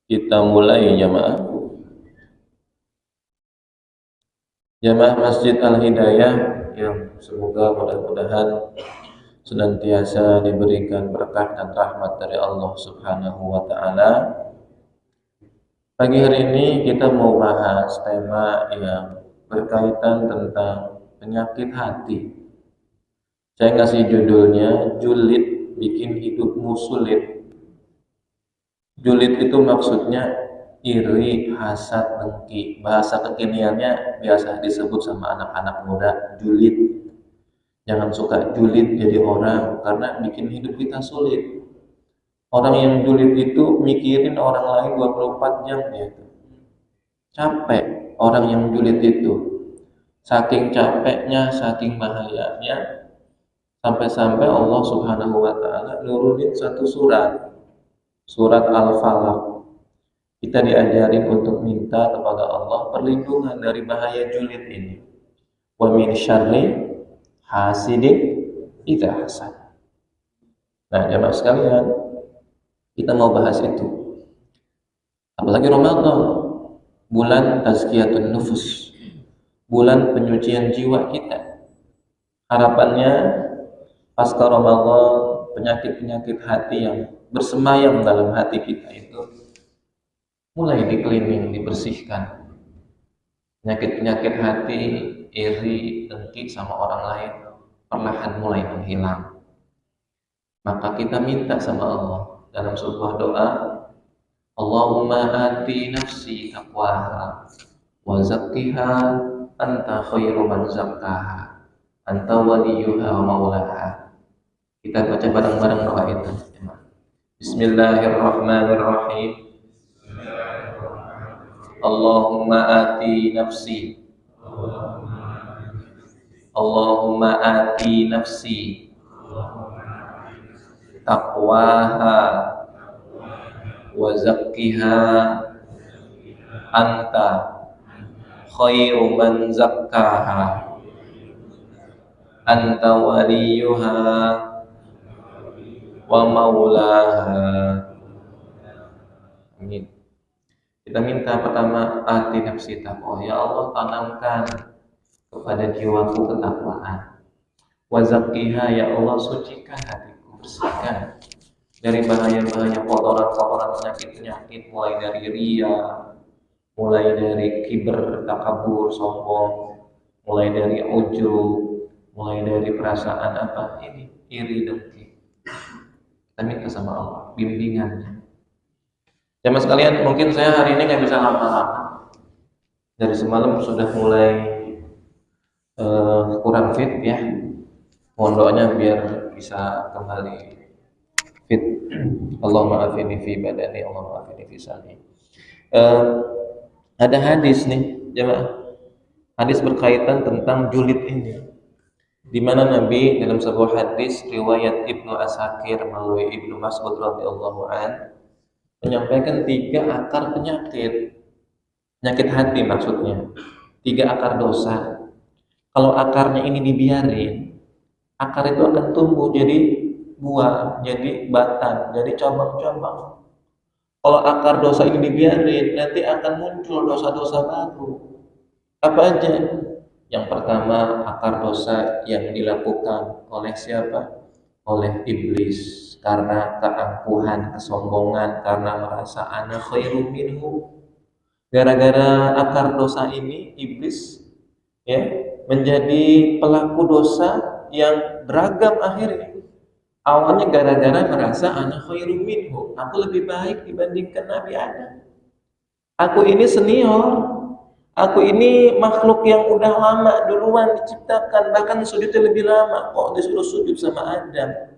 Kita mulai jamaah. Jamaah Masjid Al-Hidayah yang semoga mudah-mudahan senantiasa diberikan berkah dan rahmat dari Allah Subhanahu wa taala. Pagi hari ini kita mau bahas tema yang berkaitan tentang penyakit hati. Saya ngasih judulnya julid bikin hidupmu sulit. Julid itu maksudnya iri, hasad, dengki. Bahasa kekiniannya biasa disebut sama anak-anak muda julid. Jangan suka julid jadi orang karena bikin hidup kita sulit. Orang yang julid itu mikirin orang lain 24 jam ya. Capek orang yang julid itu. Saking capeknya, saking bahayanya, sampai-sampai Allah Subhanahu wa taala nurunin satu surat Al-Falaq. Kita diajarin untuk minta kepada Allah perlindungan dari bahaya julid ini. Wa min syarri hasidin idza hasad. Nah, jemaah sekalian, kita mau bahas itu. Apalagi Ramadan, bulan tazkiyatun nufus, bulan penyucian jiwa kita. Harapannya pasca Ramadan, penyakit-penyakit hati yang bersemayam dalam hati kita itu mulai di-cleaning, dibersihkan. Penyakit-penyakit hati, iri, dengki sama orang lain perlahan mulai menghilang. Maka kita minta sama Allah dalam sebuah doa, Allahumma ati nafsi taqwaha wa zakkiha anta khairu man zakkaha anta waliyuha wa maulaha. Kita baca bareng-bareng doa itu. Bismillahirrahmanirrahim. Allahumma ati nafsi Allahumma ati nafsi taqwaha wa zakkiha anta khairu man zakkaha anta waliyuha wa maulaha. Amin. Kita minta pertama ati nafsi taqwa. Ya Allah, tanamkan kepada jiwaku ketakwaan. Wa zakkiha, ya Allah, sucikan hatiku, bersihkan dari bahaya-bahaya kotoran-kotoran penyakit-penyakit, mulai dari riya, mulai dari kiber, takabur, sombong, mulai dari ujub, mulai dari perasaan apa ini, iri, dengki. Kita minta sama Allah bimbingannya. Jamaah sekalian, mungkin saya hari ini nggak bisa lama-lama. Dari semalam sudah mulai kurang fit ya. Mohon doanya biar bisa kembali fit. Allahumma afini fi badani, Allahumma afini fi sani. Ada hadis nih, jemaah. Hadis berkaitan tentang julid ini. Di mana Nabi dalam sebuah hadis riwayat Ibnu Asakir melalui Ibnu Mas'ud radhiyallahu an menyampaikan 3 akar penyakit hati maksudnya, 3 akar dosa. Kalau akarnya ini dibiarin, akar itu akan tumbuh jadi buah, jadi batang, jadi cabang-cabang. Kalau akar dosa ini dibiarin, nanti akan muncul dosa-dosa baru. Apa aja? Yang pertama, akar dosa yang dilakukan oleh siapa? Oleh iblis. Karena keangkuhan, kesombongan, karena merasa ana khairum minhu. Gara-gara akar dosa ini, iblis ya menjadi pelaku dosa yang beragam akhirnya. Awalnya gara-gara merasa ana khairum minhu, aku lebih baik dibandingkan Nabi Adam. Aku ini senior, aku ini makhluk yang udah lama duluan diciptakan, bahkan sujudnya lebih lama, kok disuruh sujud sama Adam.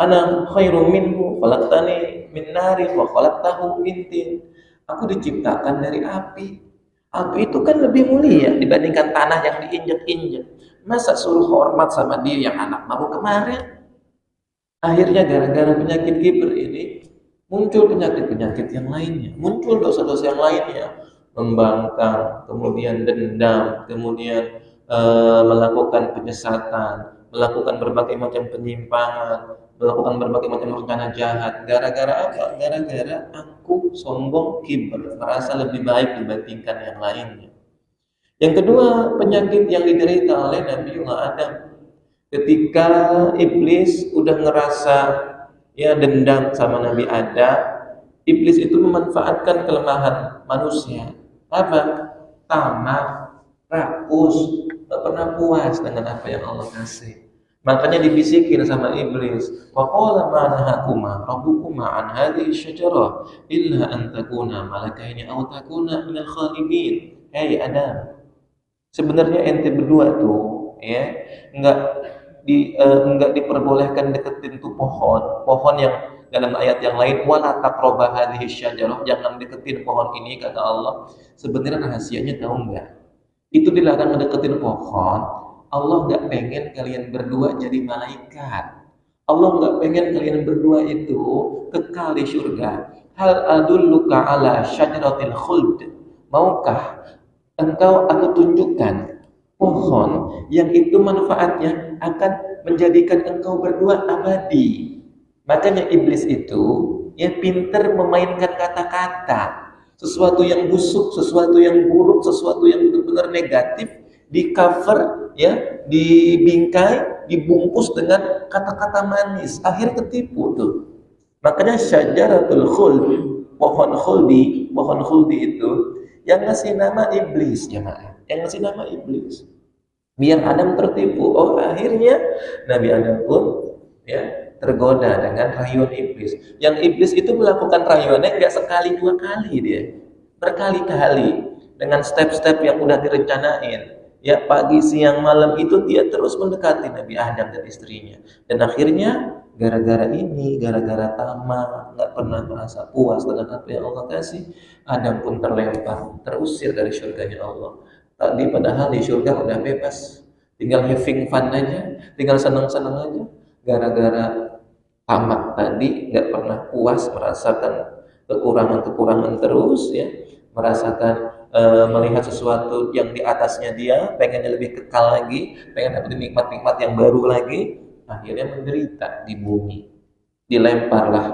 Ana khairum minhu khalaqtani min nari wa khalaqtahu min tin. Aku diciptakan dari api. Api itu kan lebih mulia dibandingkan tanah yang diinjek-injek. Masa suruh hormat sama dia yang anak baru kemarin? Akhirnya gara-gara penyakit kiber ini muncul penyakit-penyakit yang lainnya, muncul dosa-dosa yang lainnya, membangkang, kemudian dendam, kemudian melakukan penyesatan, melakukan berbagai macam penyimpangan, melakukan berbagai macam rencana jahat. Gara-gara apa? Gara-gara aku sombong, kibr, merasa lebih baik dibandingkan yang lainnya. Yang kedua, penyakit yang diderita oleh Nabiullah Adam. Ketika iblis udah ngerasa ya dendam sama Nabi Adam, iblis itu memanfaatkan kelemahan manusia. Apa? Tamak, rakus, tak pernah puas dengan apa yang Allah kasih. Makanya dibisikin sama iblis, wa qala ma nahakuma rabbukuma an hadhihi syajarah illa an takuna malakaini aw takuna minal khalidin. Hei Adam, sebenarnya ente berdua tuh ya enggak diperbolehkan deketin tuh pohon yang dalam ayat yang lain wala taqrabu hadhihi syajarah, jangan deketin pohon ini kata Allah. Sebenarnya rahasianya tahu enggak? Itu dilarang mendeketin pohon. Allah nggak pengen kalian berdua jadi malaikat. Allah nggak pengen kalian berdua itu kekal di surga. Hal adulluka ala syajaratil khuld. Maukah engkau aku tunjukkan pohon yang itu manfaatnya akan menjadikan engkau berdua abadi. Makanya iblis itu ya pinter memainkan kata-kata. Sesuatu yang busuk, sesuatu yang buruk, sesuatu yang benar-benar negatif di cover ya, dibingkai, dibungkus dengan kata-kata manis, akhirnya ketipu tuh. Makanya syajaratul khuld, pohon khuldi itu yang ngasih nama iblis jemaah, yang ngasih nama iblis. Biar Adam tertipu. Oh, akhirnya Nabi Adam pun ya tergoda dengan rayuan iblis. Yang iblis itu melakukan rayuannya enggak sekali dua kali dia, berkali-kali dengan step-step yang udah direncanain. Ya pagi, siang, malam itu dia terus mendekati Nabi Adam dan istrinya. Dan akhirnya gara-gara tamak, nggak pernah merasa puas dengan apa yang Allah kasih, Adam pun terlempar, terusir dari surganya Allah. Tadi padahal di surga udah bebas, tinggal having fun aja, tinggal senang-senang aja. Gara-gara tamak tadi nggak pernah puas, merasakan kekurangan terus ya, merasakan melihat sesuatu yang di atasnya dia, pengennya lebih kekal lagi, pengen dapat nikmat-nikmat yang baru lagi, akhirnya menderita di bumi. Dilemparlah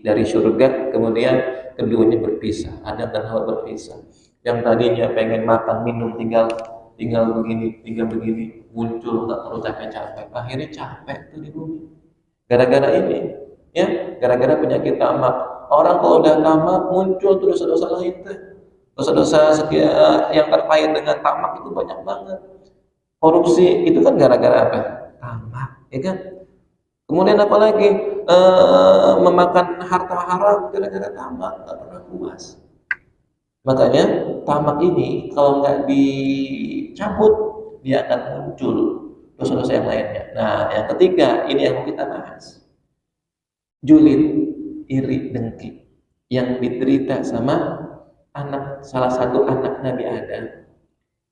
dari surga, kemudian keduanya berpisah, Adam dan Hawa berpisah. Yang tadinya pengen makan minum tinggal begini, muncul nggak perlu capek-capek, akhirnya capek tuh di bumi. Gara-gara ini, ya, gara-gara penyakit tamak. Orang kalau udah tamak muncul tuh dosa-dosa lain tuh. Dosa-dosa yang terkait dengan tamak itu banyak banget. Korupsi itu kan gara-gara apa? Tamak, ya kan? Kemudian apalagi memakan harta haram gara-gara tamak, nggak pernah puas. Makanya tamak ini kalau nggak dicabut, dia akan muncul dosa-dosa yang lainnya. Nah, yang ketiga ini yang mau kita bahas. Julid, iri, dengki yang diderita sama salah satu anak Nabi Adam.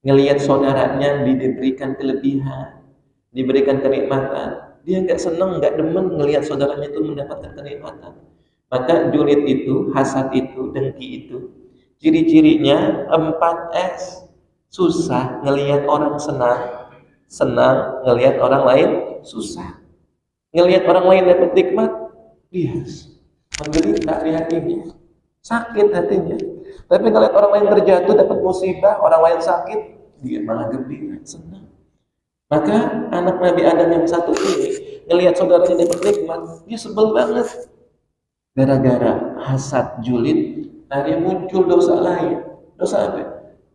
Ngelihat saudaranya diberikan kelebihan, diberikan kenikmatan, dia nggak seneng, nggak demen ngelihat saudaranya itu mendapatkan kenikmatan. Maka julid itu, hasad itu, dengki itu, ciri-cirinya 4S. Susah ngelihat orang senang ngelihat orang lain susah. Ngelihat orang lain dapat nikmat, dia menderita di hatinya, sakit hatinya. Tapi ngelihat orang lain terjatuh, dapat musibah, orang lain sakit, dia malah gembira, senang. Maka anak Nabi Adam yang satu ini ngelihat saudaranya dapat nikmat, dia sebel banget. Gara-gara hasad julid, akhirnya muncul dosa lain. Dosa apa?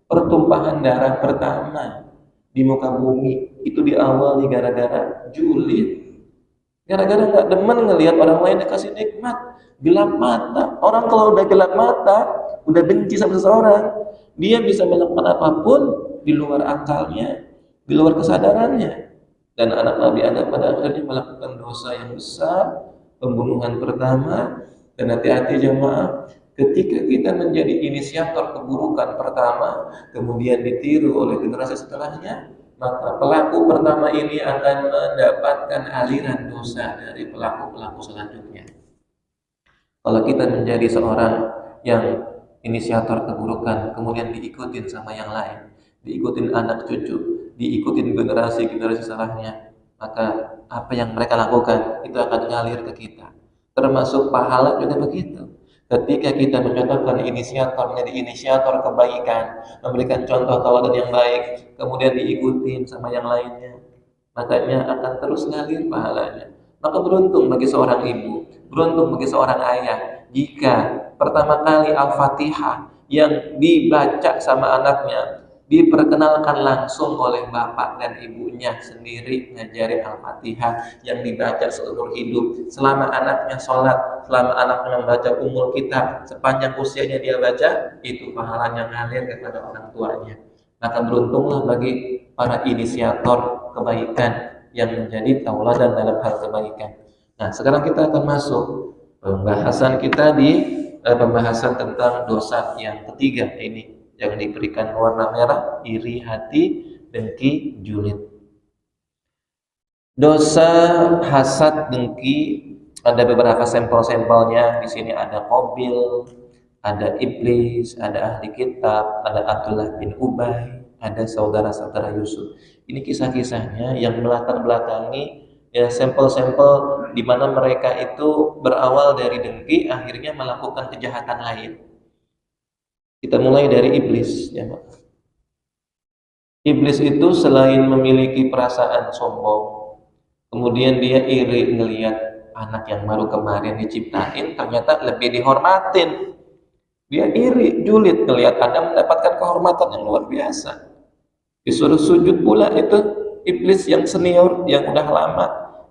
Pertumpahan darah pertama di muka bumi itu diawali gara-gara julid. Gara-gara nggak demen ngelihat orang lain dikasih nikmat, gelap mata. Orang kalau udah gelap mata, udah benci sama seseorang, dia bisa melakukan apapun di luar akalnya, di luar kesadarannya. Dan anak Nabi Adam pada akhirnya melakukan dosa yang besar, pembunuhan pertama. Dan hati-hati jemaah, ketika kita menjadi inisiator keburukan pertama, kemudian ditiru oleh generasi setelahnya, maka pelaku pertama ini akan mendapatkan aliran dosa dari pelaku-pelaku selanjutnya. Kalau kita menjadi seorang yang inisiator keburukan, kemudian diikutin sama yang lain, diikutin anak cucu, diikutin generasi setelahnya, maka apa yang mereka lakukan itu akan ngalir ke kita. Termasuk pahala juga begitu. Ketika kita mencontohkan inisiator menjadi inisiator kebaikan, memberikan contoh tauladan yang baik, kemudian diikutin sama yang lainnya, makanya akan terus ngalir pahalanya. Maka beruntung bagi seorang ibu, beruntung bagi seorang ayah jika pertama kali Al-Fatihah yang dibaca sama anaknya diperkenalkan langsung oleh bapak dan ibunya sendiri ngajarin Al-Fatihah yang dibaca seumur hidup, selama anaknya sholat, selama anaknya membaca umul kitab, sepanjang usianya dia baca, itu pahalanya ngalir kepada orang tuanya. Maka beruntunglah bagi para inisiator kebaikan yang menjadi tauladan dalam hal kebaikan. Nah, sekarang kita akan masuk pembahasan kita di pembahasan tentang dosa yang ketiga ini, yang diberikan warna merah, iri hati, dengki, julid. Dosa hasad, dengki, ada beberapa sampel-sampelnya. Di sini ada Qabil, ada iblis, ada ahli kitab, ada Abdullah bin Ubay, ada saudara-saudara Yusuf. Ini kisah-kisahnya yang melatar belakangi ya sampel-sampel di mana mereka itu berawal dari dengki, akhirnya melakukan kejahatan lain. Kita mulai dari iblis, ya Pak. Iblis itu selain memiliki perasaan sombong, kemudian dia iri ngelihat anak yang baru kemarin diciptain ternyata lebih dihormatin. Dia iri, julid ngelihat Adam mendapatkan kehormatan yang luar biasa. Disuruh sujud pula itu iblis yang senior, yang udah lama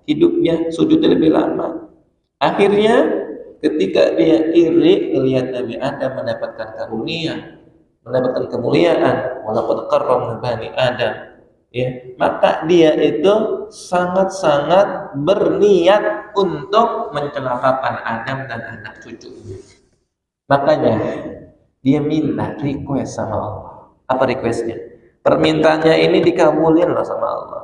hidupnya, sujudnya lebih lama. Akhirnya ketika dia iri melihat Nabi Adam mendapatkan karunia, mendapatkan kemuliaan, walaupun karramna bani Adam, ya, maka dia itu sangat-sangat berniat untuk mencelakakan Adam dan anak cucunya. Makanya dia minta request sama Allah. Apa requestnya? Permintaannya ini dikabulin loh sama Allah.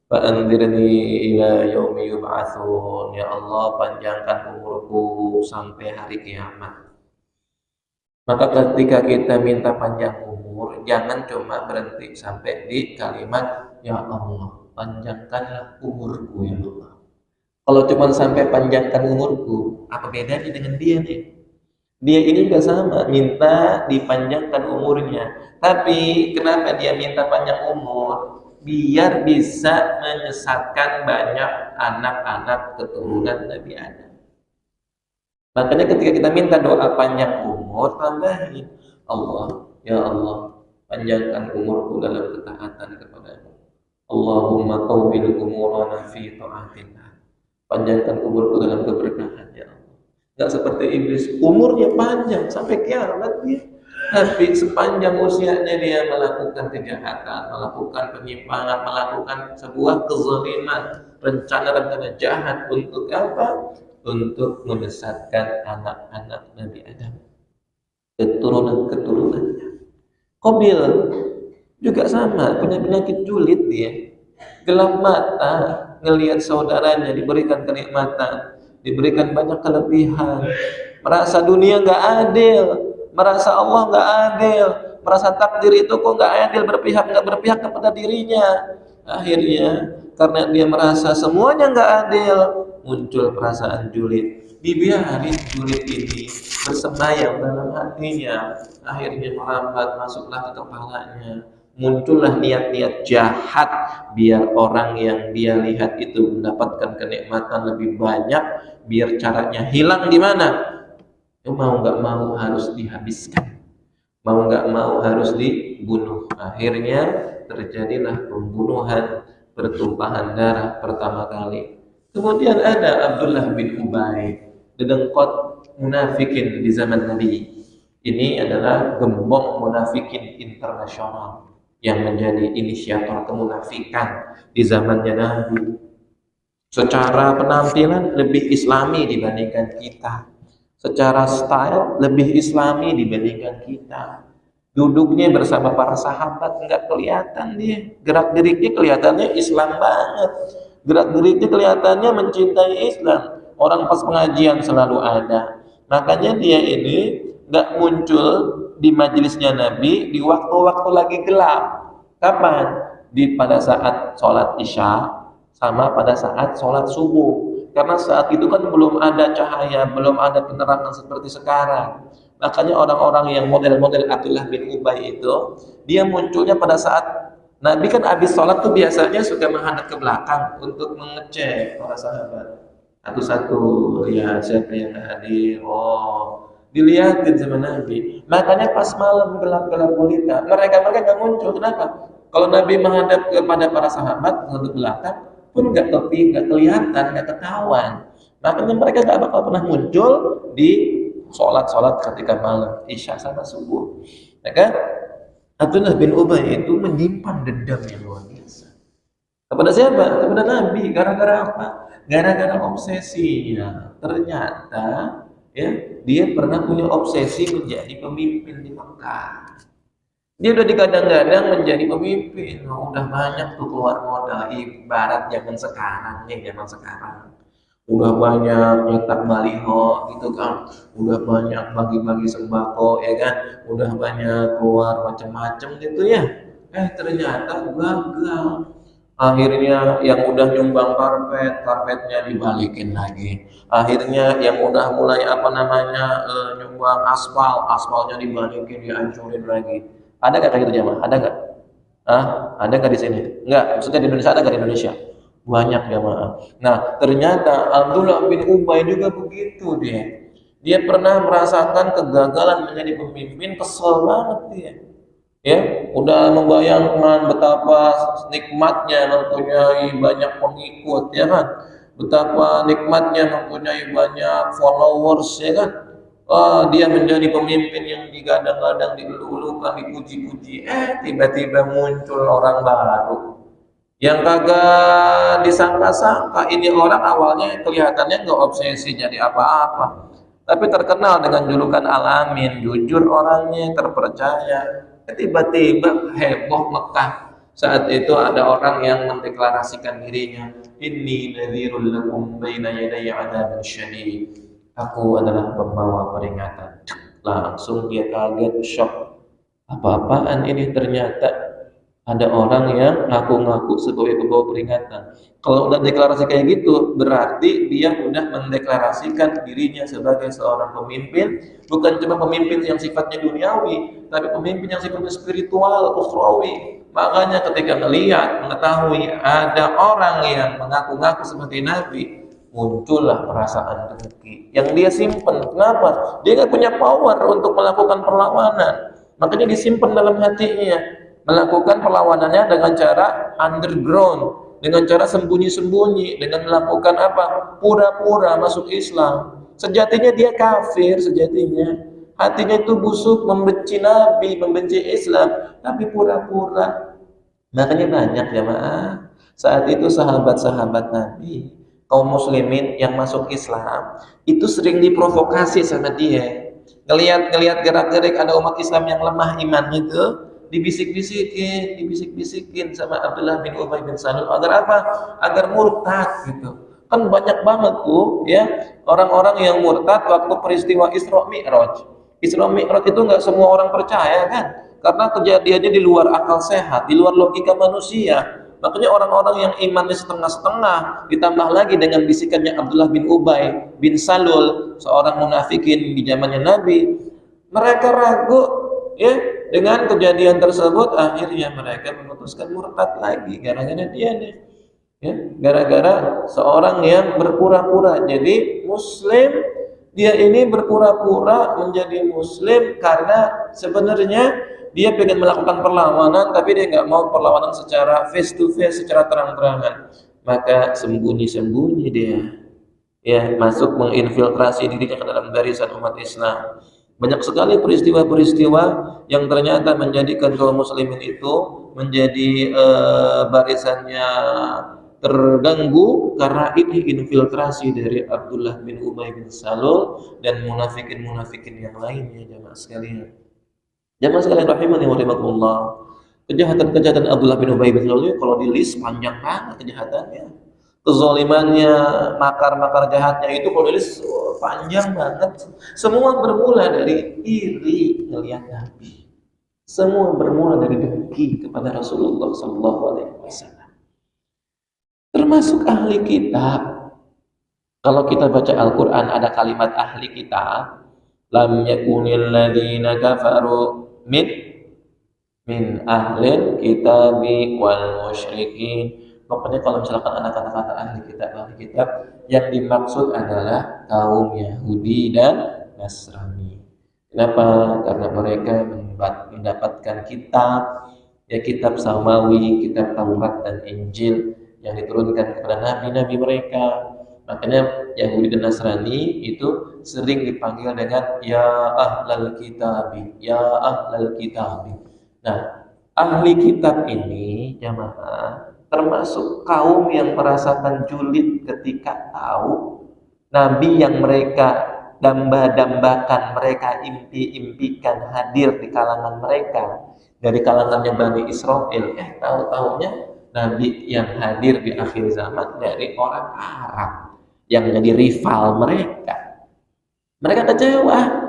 Fa'anzirni ila yaumi yub'atsun, ya Allah panjangkan umurku sampai hari kiamat. Maka ketika kita minta panjang umur, jangan cuma berhenti sampai di kalimat ya Allah panjangkanlah umurku ya Allah. Kalau cuma sampai panjangkan umurku, apa bedanya dengan dia nih? Dia ini juga sama, minta dipanjangkan umurnya. Tapi kenapa dia minta panjang umur? Biar bisa menyesatkan banyak anak-anak keturunan Nabi Adam. Makanya ketika kita minta doa panjang umur, tambahin Allah, ya Allah, panjangkan umurku dalam ketaatan kepadamu. Allahumma tawwil umurana fi ta'atillah. Panjangkan umurku dalam keberkahan, ya Allah. Enggak seperti iblis, umurnya panjang sampai kiamat dia. Tapi sepanjang usianya dia melakukan kejahatan, melakukan penyimpangan, melakukan sebuah kezaliman, rencana-rencana jahat untuk apa? Untuk membesarkan anak-anak Nabi Adam, keturunan-keturunannya. Qabil juga sama, punya penyakit julid dia. Gelap mata ngelihat saudaranya diberikan kenikmatan, diberikan banyak kelebihan, merasa dunia nggak adil, merasa Allah nggak adil, merasa takdir itu kok nggak adil, nggak berpihak kepada dirinya. Akhirnya karena dia merasa semuanya nggak adil, muncul perasaan julid. Dibiarin julid ini bersemayam dalam hatinya, akhirnya merambat masuklah ke kepalanya. Muncullah niat-niat jahat biar orang yang dia lihat itu mendapatkan kenikmatan lebih banyak, biar caranya hilang gimana? Mau nggak mau harus dihabiskan, mau nggak mau harus dibunuh. Akhirnya terjadilah pembunuhan, pertumpahan darah pertama kali. Kemudian ada Abdullah bin Ubay, dedengkot munafikin di zaman Nabi. Ini adalah gembong munafikin internasional yang menjadi inisiator kemunafikan di zamannya Nabi. Secara penampilan lebih islami dibandingkan kita, secara style lebih islami dibandingkan kita. Duduknya bersama para sahabat nggak kelihatan dia, gerak geriknya kelihatannya Islam banget, gerak geriknya kelihatannya mencintai Islam. Orang pas pengajian selalu ada. Makanya dia ini nggak muncul di majelisnya Nabi di waktu-waktu lagi gelap. Kapan? Pada saat sholat isya, sama pada saat sholat subuh. Karena saat itu kan belum ada cahaya, belum ada penerangan seperti sekarang. Makanya orang-orang yang model-model Abdullah bin Ubay itu, dia munculnya pada saat Nabi kan habis sholat tuh biasanya suka menghadap ke belakang untuk mengecek para sahabat. Satu-satu, ya siapa yang hadir, oh dilihatin sama Nabi. Makanya pas malam gelap-gelap gulita, mereka nggak muncul. Kenapa? Kalau Nabi menghadap kepada para sahabat menghadap belakang pun nggak kelihatan, nggak ketahuan. Makanya mereka nggak bakal pernah muncul di sholat ketika malam isya sama subuh. Ya kan? Abdullah bin Ubay itu menyimpan dendam yang luar biasa. Kepada siapa? Kepada Nabi. Gara-gara apa? Gara-gara obsesinya. Ternyata ya dia pernah punya obsesi menjadi pemimpin di Mekah. Dia udah digadang-gadang menjadi pemimpin. Udah banyak tuh keluar modal, ibarat zaman sekarang nih, zaman sekarang. Udah banyak nyetak baliho gitu kan, udah banyak bagi-bagi sembako ya kan, udah banyak keluar macam-macam gitu ya. Ternyata gagal. Akhirnya yang udah nyumbang karpetnya dibalikin lagi. Akhirnya yang udah mulai nyumbang aspalnya dibalikin, dihancurin lagi. Ada nggak kayak gitu jamaah? Ada nggak? Ada nggak di sini? Nggak. Maksudnya di Indonesia ada nggak di Indonesia? Banyak jamaah. Nah, ternyata Abdullah bin Ubay juga begitu dia. Dia pernah merasakan kegagalan menjadi pemimpin, kesel banget dia. Ya, udah membayangkan betapa nikmatnya mempunyai banyak pengikut, ya kan? Betapa nikmatnya mempunyai banyak followers, ya kan? Dia menjadi pemimpin yang digadang-gadang, dielu-elukan, dipuji-puji. Tiba-tiba muncul orang baru yang kagak disangka-sangka. Ini orang awalnya kelihatannya nggak obsesi jadi apa-apa, tapi terkenal dengan julukan Al-Amin, jujur orangnya, terpercaya. Tiba-tiba heboh Mekah. Saat itu ada orang yang mendeklarasikan dirinya, inni nadhirul lakum baina yaday adzabin syadid. Aku adalah pembawa peringatan. Langsung dia kaget, shock. Apa-apaan ini? Ternyata ada orang yang ngaku-ngaku sebagai pembawa peringatan. Kalau udah deklarasi kayak gitu, berarti dia udah mendeklarasikan dirinya sebagai seorang pemimpin, bukan cuma pemimpin yang sifatnya duniawi, tapi pemimpin yang sifatnya spiritual, ukhrawi. Makanya ketika mengetahui ada orang yang mengaku-ngaku sebagai nabi, muncullah perasaan dengki yang dia simpen. Kenapa? Dia nggak punya power untuk melakukan perlawanan, makanya disimpan dalam hatinya. Melakukan perlawanannya dengan cara underground, dengan cara sembunyi-sembunyi, dengan melakukan apa? Pura-pura masuk Islam. Sejatinya dia kafir, sejatinya hatinya itu busuk, membenci Nabi, membenci Islam, tapi pura-pura. Makanya banyak jemaah saat itu sahabat-sahabat Nabi, kaum muslimin yang masuk Islam itu sering diprovokasi sama dia. Ngelihat gerak-gerik ada umat Islam yang lemah iman itu, dibisik-bisikin sama Abdullah bin Ubay bin Salul agar apa? Agar murtad gitu. Kan banyak banget tuh ya orang-orang yang murtad waktu peristiwa Isra Mi'raj. Isra Mi'raj itu nggak semua orang percaya kan? Karena kejadiannya di luar akal sehat, di luar logika manusia. Makanya orang-orang yang imannya setengah-setengah ditambah lagi dengan bisikannya Abdullah bin Ubay bin Salul, seorang munafikin di zamannya Nabi, mereka ragu ya dengan kejadian tersebut. Akhirnya mereka memutuskan murtad lagi gara-gara dia nih ya, gara-gara seorang yang berpura-pura jadi muslim. Dia ini berpura-pura menjadi muslim karena sebenarnya dia pengen melakukan perlawanan, tapi dia nggak mau perlawanan secara face to face, secara terang-terangan. Maka sembunyi-sembunyi dia ya masuk menginfiltrasi dirinya ke dalam barisan umat Islam. Banyak sekali peristiwa-peristiwa yang ternyata menjadikan kaum muslimin itu menjadi barisannya terganggu karena ini infiltrasi dari Abdullah bin Ubay bin Salul dan munafikin-munafikin yang lainnya. Jamaah sekalian rahimani wa rahimakumullah. Kejahatan-kejahatan Abdullah bin Ubay bin Salul kalau di list panjang banget kejahatannya. Kezalimannya, makar-makar jahatnya itu kalau di list panjang banget. Semua bermula dari iri melihat Nabi. Semua bermula dari dengki kepada Rasulullah sallallahu alaihi wasallam. termasuk ahli kitab. Kalau kita baca Al-Quran ada kalimat ahli kitab, lam yakunil ladzina kafaru min ahlil kitabi wal musyrikin. Pokoknya kalau misalkan anak-anak kata ahli kitab yang dimaksud adalah kaum Yahudi dan Nasrani. Kenapa? Karena mereka mendapatkan kitab, ya kitab Samawi, kitab Taurat dan Injil yang diturunkan kepada nabi-nabi mereka. Makanya Yahudi dan Nasrani itu sering dipanggil dengan ya ahlal kitabi, ya ahlal kitabi. Nah, ahli kitab ini jamaah termasuk kaum yang merasakan julid ketika tahu nabi yang mereka damba-dambakan, mereka impi-impikan hadir di kalangan mereka, dari kalangannya Bani Israel. Tahu-taunya nabi yang hadir di akhir zaman dari orang Arab yang jadi rival mereka. Mereka kecewa.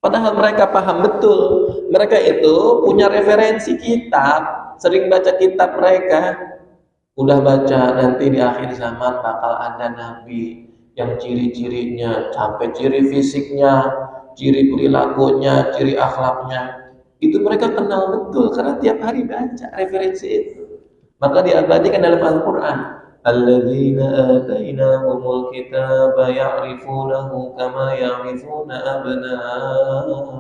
Padahal mereka paham betul, mereka itu punya referensi kitab, sering baca kitab mereka. Udah baca nanti di akhir zaman bakal ada nabi yang ciri-cirinya, sampai ciri fisiknya, ciri perilakunya, ciri akhlaknya, itu mereka kenal betul karena tiap hari baca referensi itu. Maka diabadikan dalam Al-Quran, alladzina atainahumul kitaba ya'rifunahu kama ya'rifuna abna'ahum.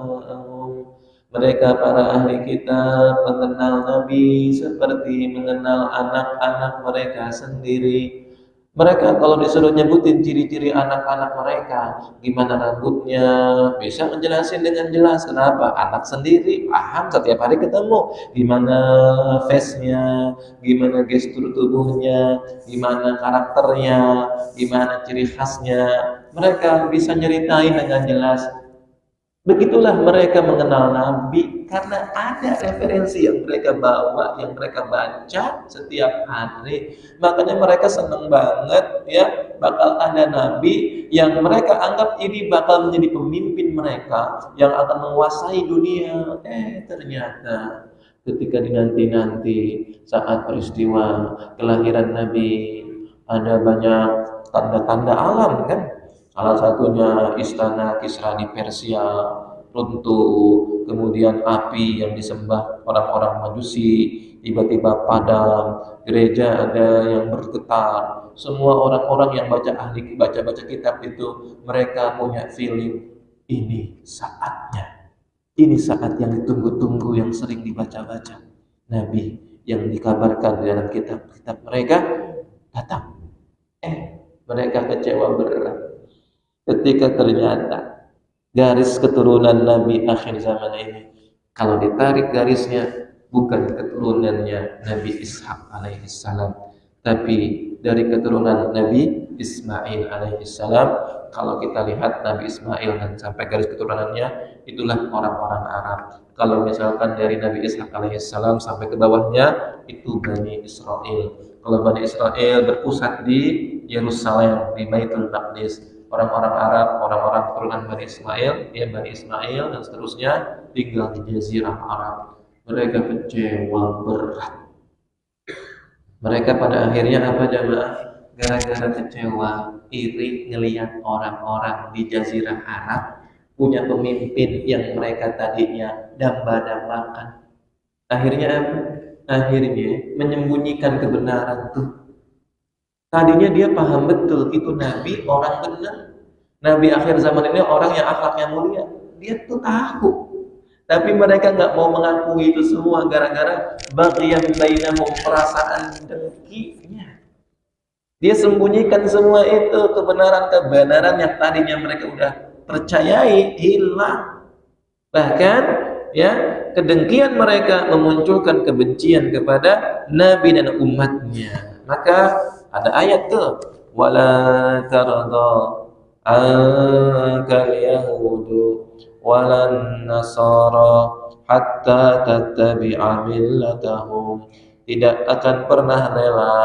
Mereka para ahli kitab mengenal Nabi seperti mengenal anak-anak mereka sendiri. Mereka kalau disuruh nyebutin ciri-ciri anak-anak mereka, gimana rambutnya, bisa ngejelasin dengan jelas. Kenapa? Anak sendiri paham, setiap hari ketemu. Gimana face-nya, gimana gestur tubuhnya, gimana karakternya, gimana ciri khasnya. Mereka bisa nyeritain dengan jelas. Begitulah mereka mengenal Nabi karena ada referensi yang mereka bawa, yang mereka baca setiap hari. Makanya mereka senang banget ya bakal ada Nabi yang mereka anggap ini bakal menjadi pemimpin mereka yang akan menguasai dunia. Ternyata ketika dinanti-nanti saat peristiwa kelahiran Nabi ada banyak tanda-tanda alam kan. Salah satunya istana Kisra di Persia runtuh, kemudian api yang disembah orang-orang Majusi tiba-tiba padam, gereja ada yang bergetar. Semua orang-orang yang baca kitab itu mereka punya feeling ini saatnya. Ini saat yang ditunggu-tunggu yang sering dibaca-baca. Nabi yang dikabarkan di dalam kitab-kitab mereka datang. Mereka kecewa berat ketika ternyata garis keturunan Nabi akhir zaman ini kalau ditarik garisnya bukan keturunannya Nabi Ishak alaihissalam, tapi dari keturunan Nabi Ismail alaihissalam. Kalau kita lihat Nabi Ismail dan sampai garis keturunannya itulah orang-orang Arab. Kalau misalkan dari Nabi Ishak alaihissalam sampai ke bawahnya itu Bani Israel. Kalau Bani Israel berpusat di Yerusalem, di Baitul Maqdis. Orang-orang Arab, orang-orang keturunan Bani Ismail dan seterusnya tinggal di Jazirah Arab. Mereka kecewa berat. Mereka pada akhirnya apa jamaah? Gara-gara kecewa, iri ngelihat orang-orang di Jazirah Arab punya pemimpin yang mereka tadinya damba-dambakan. Akhirnya apa? Akhirnya menyembunyikan kebenaran tuh. Tadinya dia paham betul itu Nabi orang benar. Nabi akhir zaman ini orang yang akhlaknya mulia. Dia tuh tahu. Tapi mereka nggak mau mengakui itu semua gara-gara bagian bainahum, perasaan dengkinya. Dia sembunyikan semua itu kebenaran yang tadinya mereka udah percayai hilang. Bahkan ya kedengkian mereka memunculkan kebencian kepada Nabi dan umatnya. Maka ada ayat tuh, wala tarda ankal yahudu walan nasara hatta tattabi'a millatahum. Tidak akan pernah rela,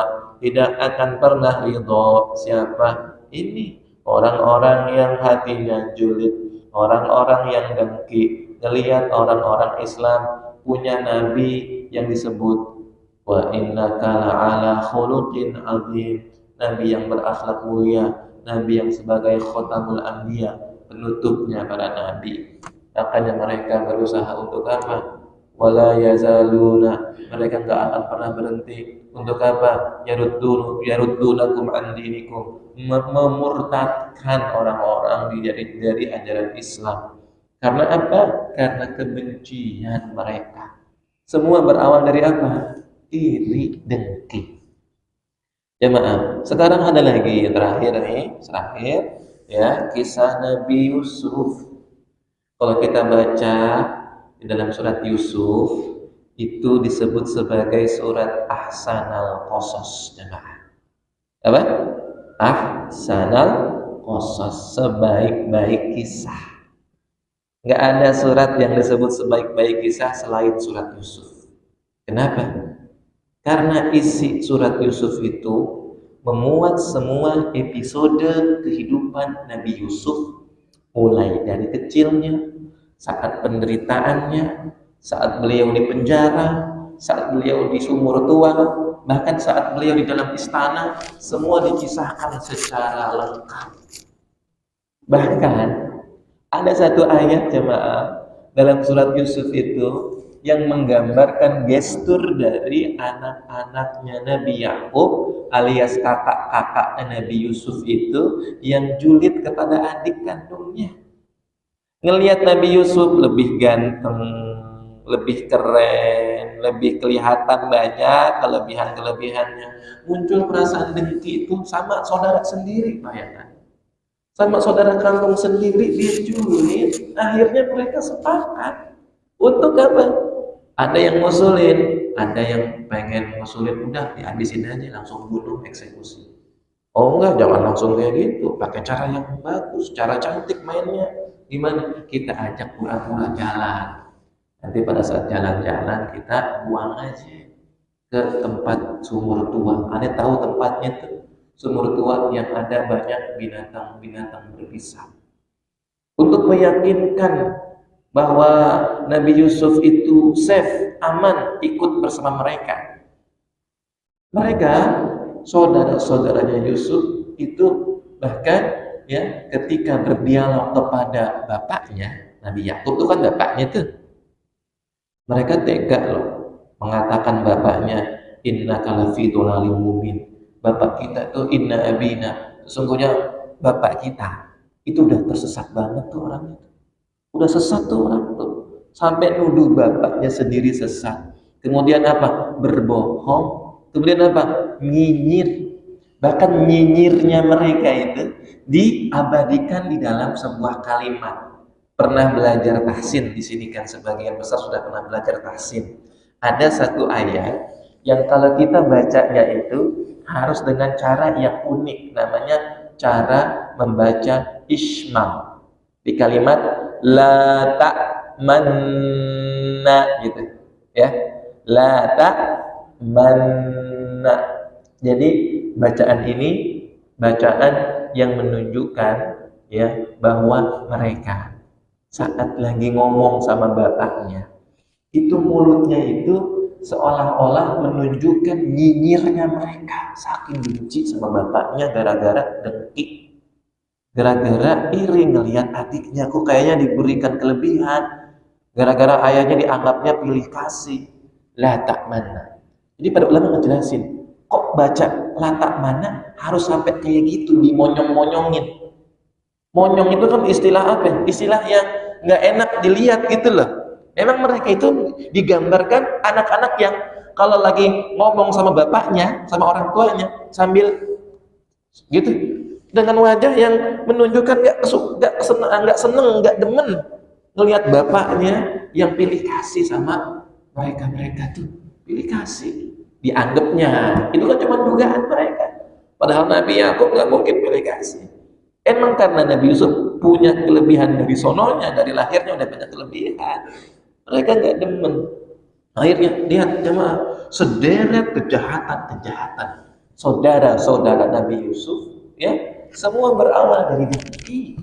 tidak akan pernah ridho. Siapa? Ini orang-orang yang hatinya julid, orang-orang yang dengki, ngelihat orang-orang Islam punya nabi yang disebut wa innaka la'ala khuluqin azim. Nabi yang berakhlak mulia, nabi yang sebagai khotamul anbiya, penutupnya para nabi. Makanya mereka berusaha untuk apa? Wala yazaluna, mereka enggak akan pernah berhenti untuk apa? Yaruddunakum an dinikum, memurtadkan orang-orang dari ajaran Islam. Karena apa? Karena kebencian mereka. Semua berawal dari apa? Iri dengki. Jemaah, sekarang ada lagi yang terakhir ya, kisah Nabi Yusuf. Kalau kita baca di dalam surat Yusuf itu disebut sebagai surat Ahsanal Qasas, jemaah. Apa? Ahsanal Qasas, sebaik-baik kisah. Nggak ada surat yang disebut sebaik-baik kisah selain surat Yusuf. Kenapa? Karena isi surat Yusuf itu memuat semua episode kehidupan Nabi Yusuf, mulai dari kecilnya, saat penderitaannya, saat beliau di penjara, saat beliau di sumur tua, bahkan saat beliau di dalam istana, semua dikisahkan secara lengkap. Bahkan ada satu ayat, jemaah, dalam surat Yusuf itu yang menggambarkan gestur dari anak-anaknya Nabi Yakub alias kakak-kakak Nabi Yusuf itu yang julid kepada adik kandungnya. Ngelihat Nabi Yusuf lebih ganteng, lebih keren, lebih kelihatan banyak kelebihan-kelebihannya, muncul perasaan dengki itu sama saudara sendiri, bayangkan. Sama saudara kandung sendiri dia julid, akhirnya mereka sepakat untuk apa? Ada yang ngusulin, ada yang pengen ngusulin, udah dihabisin aja, langsung bunuh, eksekusi. Oh enggak, jangan langsung kayak gitu, pakai cara yang bagus, cara cantik mainnya. Gimana? Kita ajak pura-pura jalan. Nanti pada saat jalan-jalan kita buang aja ke tempat sumur tua. Anda tahu tempatnya tuh, sumur tua yang ada banyak binatang-binatang berbisa. Untuk meyakinkan bahwa Nabi Yusuf itu safe, aman, ikut bersama mereka. Mereka, saudara-saudaranya Yusuf itu bahkan ya ketika berdialog kepada bapaknya, Nabi Yakub itu kan bapaknya tuh. Mereka tega loh mengatakan bapaknya, innaka lafi dhalalin mubin. Bapak kita tuh inna abina, sesungguhnya bapak kita itu udah tersesat banget tuh orang itu. Udah sesat tuh orang tuh. Sampai nuduh bapaknya sendiri sesat. Kemudian apa? Berbohong. Kemudian apa? Nyinyir. Bahkan nyinyirnya mereka itu diabadikan di dalam sebuah kalimat. Pernah belajar tahsin di sini kan, sebagian besar sudah pernah belajar tahsin. Ada satu ayat yang kalau kita bacanya itu harus dengan cara yang unik, namanya cara membaca ismal. Di kalimat la ta'manna gitu ya, la ta'manna. Jadi bacaan ini bacaan yang menunjukkan ya bahwa mereka saat lagi ngomong sama bapaknya itu mulutnya itu seolah-olah menunjukkan nyinyirnya mereka, saking benci sama bapaknya gara-gara dengki, gara-gara iri ngelihat adiknya kok kayaknya diberikan kelebihan, gara-gara ayahnya dianggapnya pilih kasih. La ta'manna. Jadi pada ulama ngejelasin, kok baca la ta'manna harus sampai kayak gitu, dimonyong-monyongin. Monyong itu kan istilah apa? Istilah yang nggak enak dilihat gitu loh. Memang mereka itu digambarkan anak-anak yang kalau lagi ngomong sama bapaknya, sama orang tuanya sambil gitu, dengan wajah yang menunjukkan nggak seneng, nggak demen ngelihat bapaknya yang pilih kasih sama mereka tuh, pilih kasih. Dianggapnya itu kan cuma dugaan mereka. Padahal Nabi Yakub nggak mungkin pilih kasih. Emang karena Nabi Yusuf punya kelebihan dari sononya, dari lahirnya udah banyak kelebihan. Mereka nggak demen. Akhirnya lihat jemaah, sederet kejahatan saudara-saudara Nabi Yusuf, ya semua berawal dari dengki.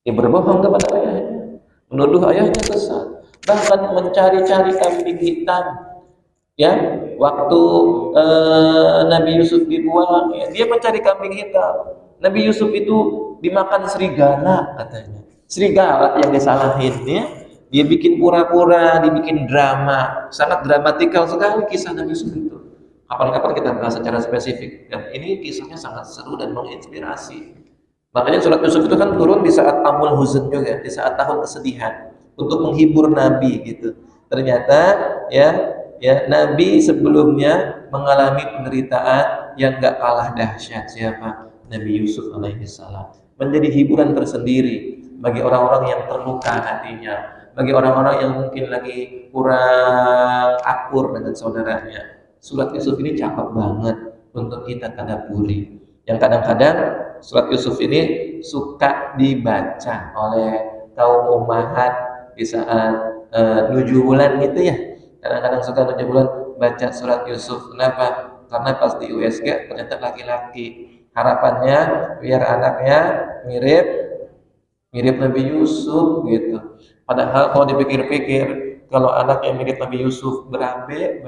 Dia berbohong kepada ayahnya, menuduh ayahnya sesat, bahkan mencari-cari kambing hitam Ya, waktu Nabi Yusuf dibuang, ya, dia mencari kambing hitam. Nabi Yusuf itu dimakan serigala katanya. Serigala yang disalahin ya. Dia bikin pura-pura, dibikin drama, sangat dramatikal sekali kisah Nabi Yusuf itu. Kapan-kapan kita bahas secara spesifik. Dan ini kisahnya sangat seru dan menginspirasi. Makanya surat Yusuf itu kan turun di saat Amul Huzn juga, di saat tahun kesedihan untuk menghibur Nabi gitu. Ternyata ya Nabi sebelumnya mengalami penderitaan yang gak kalah dahsyat. Siapa? Nabi Yusuf alaihi salam. Menjadi hiburan tersendiri bagi orang-orang yang terluka hatinya, bagi orang-orang yang mungkin lagi kurang akur dengan saudaranya. Surat Yusuf ini cakep banget untuk kita tadabburi. Yang kadang-kadang surat Yusuf ini suka dibaca oleh kaum ummahat di saat 7 bulan gitu ya. Kadang-kadang suka 7 bulan baca surat Yusuf. Kenapa? Karena pas di USG ternyata laki-laki. Harapannya biar anaknya mirip Nabi Yusuf gitu. Padahal kalau dipikir-pikir, kalau anaknya mirip Nabi Yusuf, berabe.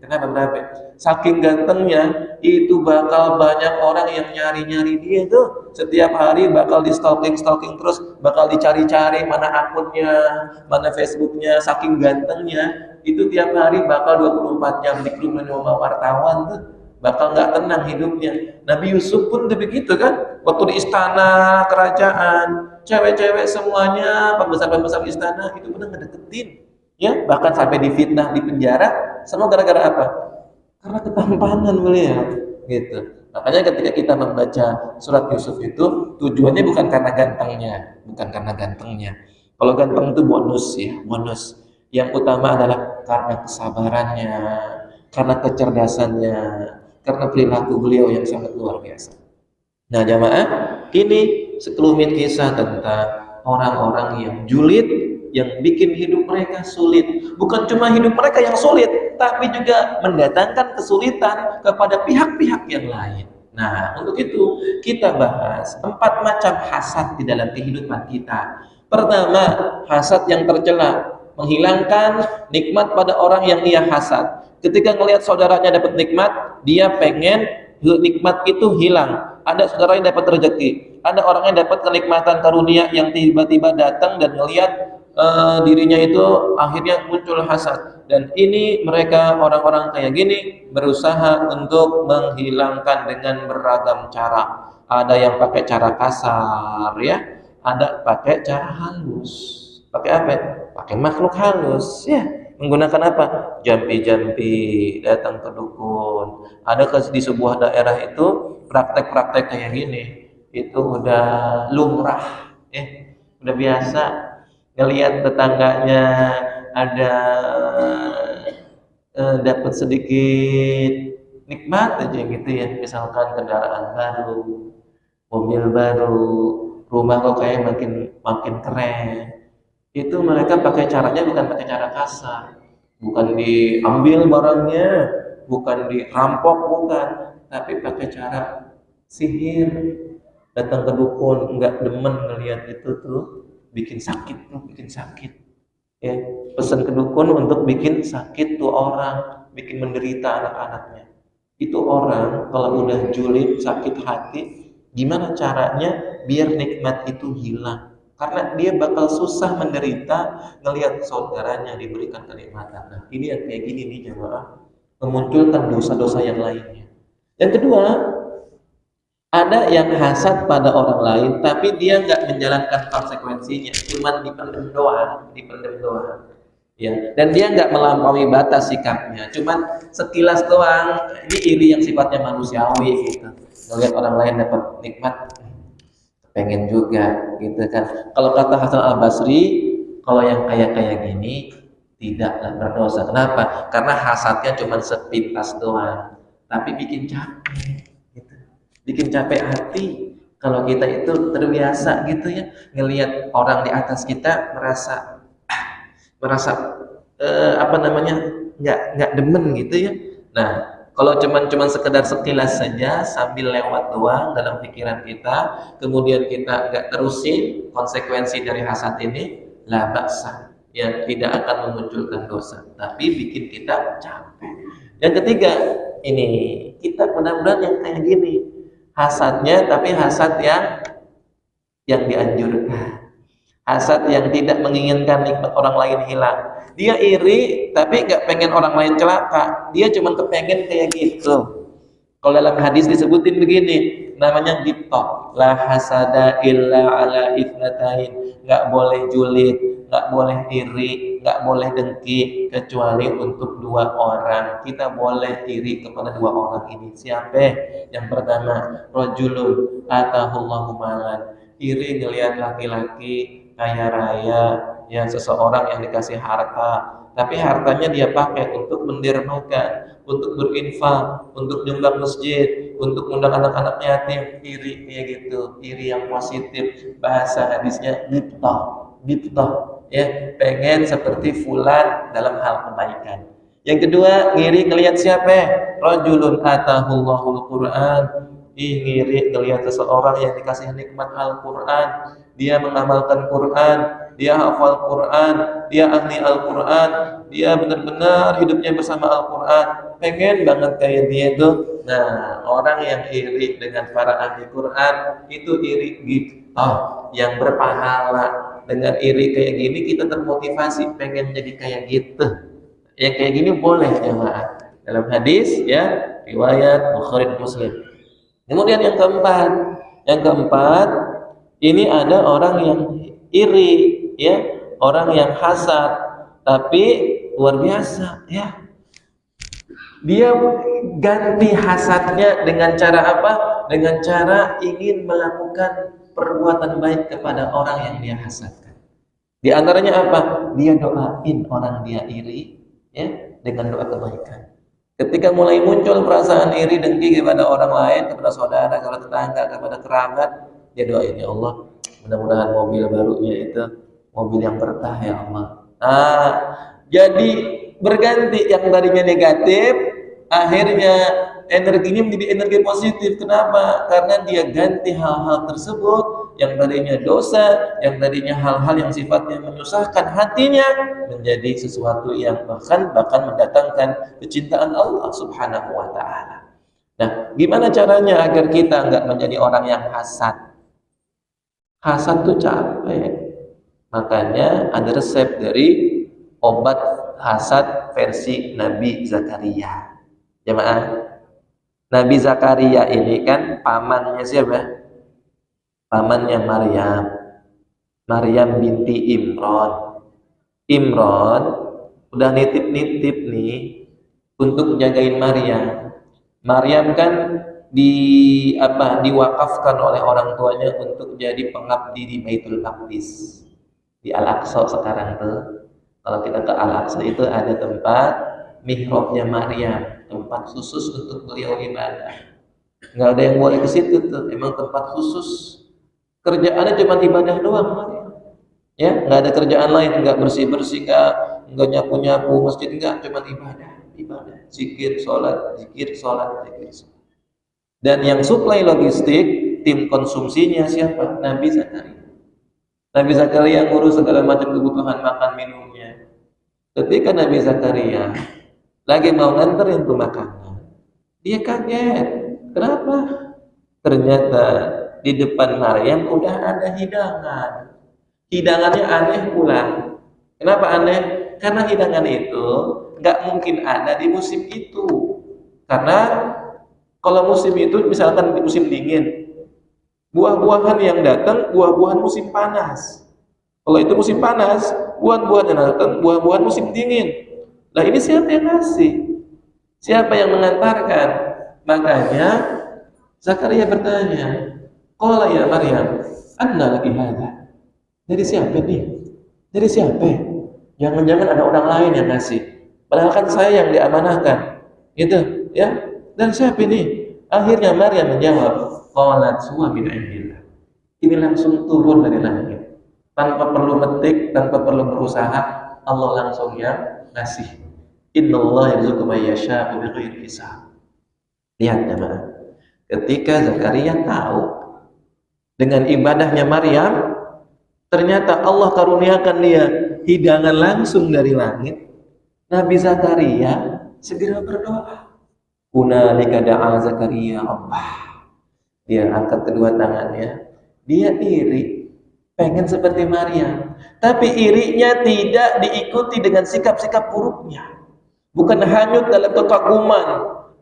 Kenapa berabe? Saking gantengnya, itu bakal banyak orang yang nyari-nyari dia tuh. Setiap hari bakal di stalking terus, bakal dicari-cari mana akunnya, mana Facebooknya. Saking gantengnya, itu tiap hari bakal 24 jam dikerumun sama wartawan tuh. Bakal nggak tenang hidupnya. Nabi Yusuf pun begitu kan, waktu di istana kerajaan, cewek-cewek semuanya, pembesar-pembesar istana itu pada ngedeketin, ya bahkan sampai difitnah di penjara, semua gara-gara apa? Karena ketampanan beliau, gitu. Makanya ketika kita membaca surat Yusuf itu tujuannya bukan karena gantengnya. Kalau ganteng itu bonus ya, bonus. Yang utama adalah karena kesabarannya, karena kecerdasannya, karena perilaku beliau yang sangat luar biasa. Nah jamaah, ini sekelumit kisah tentang orang-orang yang julid, yang bikin hidup mereka sulit. Bukan cuma hidup mereka yang sulit, tapi juga mendatangkan kesulitan kepada pihak-pihak yang lain. Nah, untuk itu kita bahas 4 macam hasad di dalam kehidupan kita. Pertama, hasad yang tercela, menghilangkan nikmat pada orang yang ia hasad. Ketika melihat saudaranya dapat nikmat, dia pengen nikmat itu hilang. Ada saudara yang dapat rezeki, ada orang yang dapat kenikmatan karunia yang tiba-tiba datang dan melihat dirinya itu akhirnya muncul hasad. Dan ini mereka orang-orang kayak gini berusaha untuk menghilangkan dengan beragam cara. Ada yang pakai cara kasar ya, ada pakai cara halus. Pakai apa? Pakai makhluk halus ya. Menggunakan apa? Jampi-jampi, datang ke dukun. Ada di sebuah daerah itu praktek-praktek kayak gini. Itu udah lumrah, udah biasa. Ngelihat tetangganya ada dapat sedikit nikmat aja gitu ya. Misalkan kendaraan baru, mobil baru, rumah kok kayak makin keren. Itu mereka pakai caranya bukan pakai cara kasar, bukan diambil barangnya, bukan dirampok, bukan, tapi pakai cara sihir. Datang ke dukun, nggak demen ngelihat itu tuh, bikin sakit ya, pesan ke dukun untuk bikin sakit tuh orang, bikin menderita anak-anaknya. Itu orang kalau udah julid, sakit hati, gimana caranya biar nikmat itu hilang? Karena dia bakal susah menderita ngelihat saudaranya diberikan kenikmatan. Nah, ini yang kayak gini nih jemaah, memunculkan dosa-dosa yang lainnya. Yang kedua, ada yang hasad pada orang lain, tapi dia nggak menjalankan konsekuensinya, cuman dipendem doang. Ya, dan dia nggak melampaui batas sikapnya, cuman sekilas doang. Ini iri yang sifatnya manusiawi gitu. Ngelihat orang lain dapat nikmat, pengen juga gitu kan. Kalau kata Hasan Al-Basri, kalau yang kayak gini tidaklah berdosa. Kenapa? Karena hasadnya cuma sepintas doang, tapi bikin capek gitu. Bikin capek hati kalau kita itu terbiasa gitu ya, ngelihat orang di atas kita merasa nggak demen gitu ya. Nah, kalau cuman sekedar sekilas saja sambil lewat doang dalam pikiran kita, kemudian kita nggak terusin konsekuensi dari hasad ini, la baksa, ya tidak akan memunculkan dosa, tapi bikin kita capek. Yang ketiga, ini kita mudah-mudahan yang kayak gini, hasadnya tapi hasad yang dianjurkan, hasad yang tidak menginginkan nikmat orang lain hilang. Dia iri tapi nggak pengen orang lain celaka, dia cuma kepengen kayak gitu. Kalau dalam hadis disebutin begini, namanya ghibthah, la hasada illa ala itsnatain, nggak boleh julid, nggak boleh iri, nggak boleh dengki kecuali untuk dua orang. Kita boleh iri kepada dua orang ini. Siapa? Yang pertama, rajulun atahullahu malan, iri ngelihat laki-laki kaya raya, ya seseorang yang dikasih harta, tapi hartanya dia pakai untuk mendermakan, untuk berinfak, untuk nyumbang masjid, untuk undang anak-anak yatim. Iri kayak gitu, iri yang positif. Bahasa hadisnya ghibthah, ya, pengen seperti fulan dalam hal kebaikan. Yang kedua, ngiri ngelihat siapa? Rajulun atahullahul Quran, ngiri ngelihat seseorang yang dikasih nikmat Al-Quran, dia mengamalkan Quran, dia hafal Quran, dia ahli Al-Quran, dia benar-benar hidupnya bersama Al-Quran, pengen banget kayak dia tuh. Nah, orang yang iri dengan para ahli Quran itu iri ghibthah yang berpahala. Dengan iri kayak gini kita termotivasi pengen jadi kayak gitu. Yang kayak gini boleh jemaah. Dalam hadis ya, riwayat Bukhari dan Muslim. Kemudian yang keempat, ini ada orang yang iri, ya, orang yang hasad, tapi luar biasa, ya. Dia ganti hasadnya dengan cara apa? Dengan cara ingin melakukan perbuatan baik kepada orang yang dia hasadkan. Di antaranya apa? Dia doain orang dia iri, ya, dengan doa kebaikan. Ketika mulai muncul perasaan iri dengki kepada orang lain, kepada saudara, kepada tetangga, kepada kerabat, dia doain, ya Allah, mudah-mudahan mobil barunya itu mobil yang berkah ya Allah. Jadi berganti yang tadinya negatif, akhirnya energinya menjadi energi positif. Kenapa? Karena dia ganti hal-hal tersebut yang tadinya dosa, yang tadinya hal-hal yang sifatnya menyusahkan hatinya, menjadi sesuatu yang bahkan mendatangkan kecintaan Allah Subhanahu wa ta'ala. Nah, gimana caranya agar kita enggak menjadi orang yang hasad? Hasad tuh capek. Makanya ada resep dari obat hasad versi Nabi Zakaria. Jemaah, Nabi Zakaria ini kan pamannya siapa? Pamannya Maryam. Maryam binti Imran. Imran udah nitip-nitip nih untuk jagain Maryam. Maryam kan diwakafkan oleh orang tuanya untuk jadi pengabdi di Baitul Maqdis, di Al-Aqsa sekarang tuh. Kalau kita ke Al-Aqsa itu ada tempat mihrabnya Maryam, tempat khusus untuk beliau ibadah. Nggak ada yang boleh ke situ tuh, emang tempat khusus. Kerjaannya cuma ibadah doang, Maryam. Ya, nggak ada kerjaan lain, nggak bersih-bersih, nggak nyapu-nyapu masjid, nggak, cuma ibadah, zikir, sholat, zikir, sholat. Dan yang suplai logistik, tim konsumsinya siapa? Nabi Zakaria. Nabi Zakaria ngurus segala macam kebutuhan makan minumnya. Ketika Nabi Zakaria lagi mau nganterin tuh makanan, dia kaget. Kenapa? Ternyata di depan Maryam udah ada hidangan. Hidangannya aneh pula. Kenapa aneh? Karena hidangan itu nggak mungkin ada di musim itu. Karena kalau musim itu misalkan di musim dingin, buah-buahan yang datang buah-buahan musim panas. Kalau itu musim panas, buah-buahan yang datang buah-buahan musim dingin. Lah ini siapa yang ngasih? Siapa yang mengantarkan? Makanya Zakaria bertanya, qala ya Maryam, anna laki hadza? Dari siapa nih? Dari siapa? Jangan-jangan ada orang lain yang ngasih. Padahal kan saya yang diamanahkan. Gitu, ya. Dan siapa ini? Akhirnya Maryam menjawab, qalat huwa min indillah. Ini langsung turun dari langit. Tanpa perlu metik, tanpa perlu berusaha, Allah langsung yang ngasih. Innallaha yarzuqu may yasha'u bighairi hisab. Lihat jemaah. Ketika Zakaria tahu dengan ibadahnya Maryam, ternyata Allah karuniakan dia hidangan langsung dari langit, Nabi Zakaria segera berdoa. Hunalika da'a Zakaria Rabbah. Dia angkat kedua tangannya, dia iri, pengen seperti Maryam, tapi irinya tidak diikuti dengan sikap-sikap buruknya. Bukan hanyut dalam kekaguman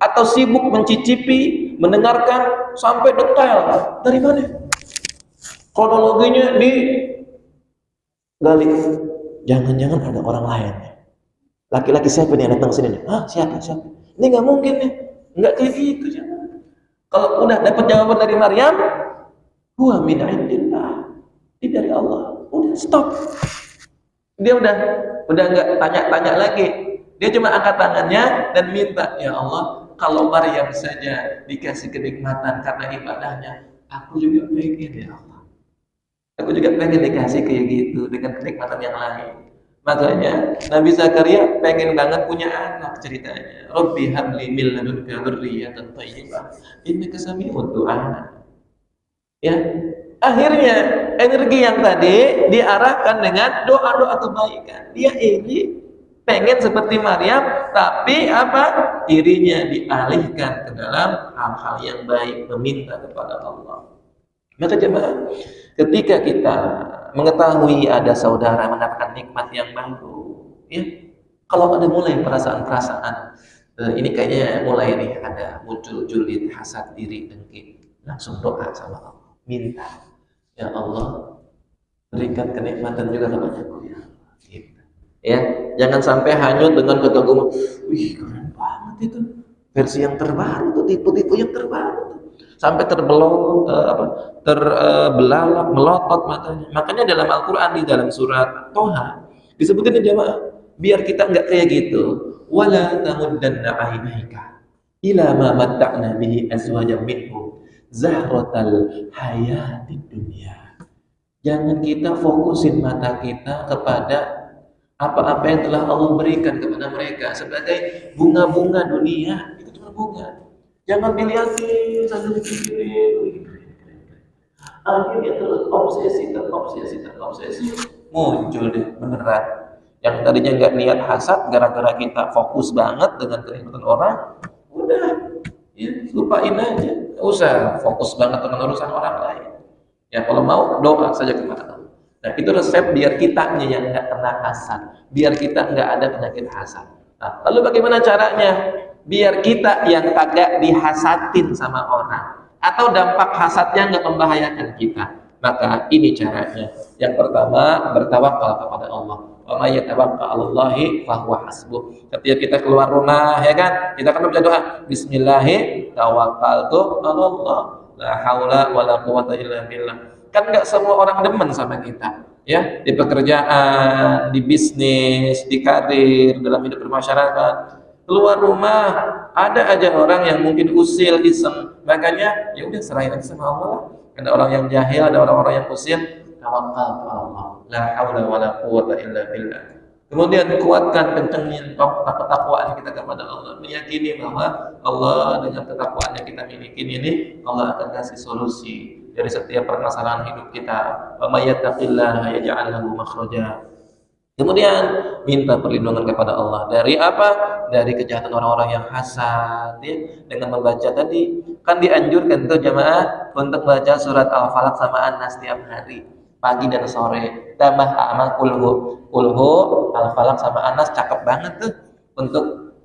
atau sibuk mencicipi, mendengarkan sampai detail. Dari mana? Kronologinya digali. Jangan-jangan ada orang lain. Laki-laki siapa nih yang datang sini nih? Hah, siapa? Ini nggak mungkin nih. Nggak kayak gitu. Jangan. Kalau udah dapat jawaban dari Maryam, huwa min indillah. Ini dari Allah. Udah stop. Dia udah nggak tanya-tanya lagi. Dia cuma angkat tangannya dan minta, ya Allah, kalau Maryam saja dikasih kenikmatan karena ibadahnya, aku juga pengen, ya Allah. Aku juga pengen dikasih kayak gitu dengan kenikmatan yang lain. Makanya Nabi Zakaria pengen banget punya anak ceritanya. Rabbi habli min ladunka dzurriyyatan thayyibah innaka sami'ud du'a. Ya. Akhirnya energi yang tadi diarahkan dengan doa-doa kebaikan. Dia iri, pengen seperti Maryam, tapi apa? Irinya dialihkan ke dalam hal-hal yang baik, meminta kepada Allah. Maka jemaah, ketika kita mengetahui ada saudara mendapatkan nikmat yang baru, ya, kalau ada mulai perasaan-perasaan, ini kayaknya mulai nih ada muncul julid, hasad, diri, dengki, langsung doa sama Allah, minta, ya Allah, berikan kenikmatan juga kepadaku, ya Allah. Gitu. Ya, jangan sampai hanyut dengan kekaguman. Wih, keren banget itu, versi yang terbaru tuh, tipe-tipe yang terbaru tuh. Sampai terbelalak, melotot matanya. Makanya dalam Al-Quran di dalam surat Toha disebutin jemaah, biar kita nggak kayak gitu. Wala tamuddanna 'ainaika ila ma matta'na bihi azwajan minhum zahratal hayatid dunya. Jangan kita fokusin mata kita kepada apa-apa yang telah Allah berikan kepada mereka sebagai bunga-bunga dunia. Itu cuma bunga. Jangan dilihatin sambil dipikirin. Akhirnya terus obsesi, muncul deh beneran. Yang tadinya nggak niat hasad, gara-gara kita fokus banget dengan kenikmatan orang, udah, ya, lupain aja. Nggak usah fokus banget dengan urusan orang lain. Ya kalau mau doa saja kepada Allah. Nah itu resep biar kitanya yang nggak kena hasad, biar kita nggak ada penyakit hasad. Nah, lalu bagaimana caranya? Biar kita yang kagak dihasatin sama orang, atau dampak hasadnya nggak membahayakan kita. Maka ini caranya. Yang pertama, bertawakal kepada Allah. Wa may yatawakkal 'alallahi fa huwa hasbuh. Ketika kita keluar rumah, ya kan, kita kan baca doa, bismillahirrahmanirrahim, tawakkaltu 'alallah, la haula wala quwwata illa billah. Kan nggak semua orang demen sama kita, ya, di pekerjaan, di bisnis, di karir, dalam hidup bermasyarakat. Keluar rumah ada aja orang yang mungkin usil, iseng. Makanya ya udah serahin aja sama Allah. Ada orang yang jahil, ada orang-orang yang usil. Tawakal ke Allah. La haula wala quwwata illa billah. Kemudian kuatkan, kencengin ketakwaan kita kepada Allah. Meyakini bahwa Allah dengan ketakwaan yang kita miliki ini, Allah akan kasih solusi dari setiap permasalahan hidup kita. Wa may yattaqillaha yaj'al lahu makhraja. Kemudian minta perlindungan kepada Allah dari apa? Dari kejahatan orang-orang yang hasad, ya. Dengan membaca tadi kan dianjurkan tuh jemaah untuk baca surat Al-Falaq sama An-Nas setiap hari, pagi dan sore. Tambah amal kulhu Al-Falaq sama An-Nas, cakep banget tuh untuk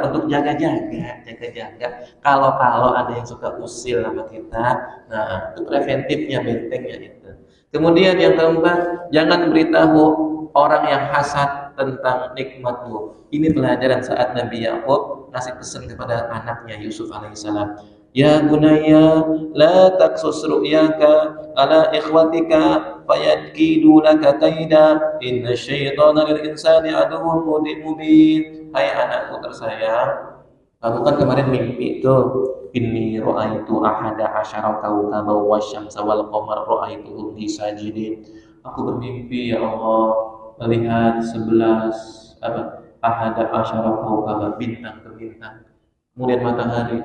untuk jaga-jaga. Kalau ada yang suka usil sama kita, nah itu preventifnya, bentengnya itu. Kemudian yang keempat, jangan beritahu orang yang hasad tentang nikmatmu. Ini pelajaran saat Nabi Yakub ngasih pesan kepada anaknya Yusuf alaihissalam. Ya bunayya la taqsus ru'yaka ala ikhwatika fayadkidu laka kaida inna syaitana lil insani aduwwun mubin. Hai anakku tersayang, kamu kan kemarin mimpi itu, inni ra'aitu ahada asyara kawkaban wasyamsa wal qamara ra'aituhum li sajidin. Aku bermimpi, ya Allah, melihat 11 ahada asyara kawkaban, bintang ke bintang. Kemudian matahari,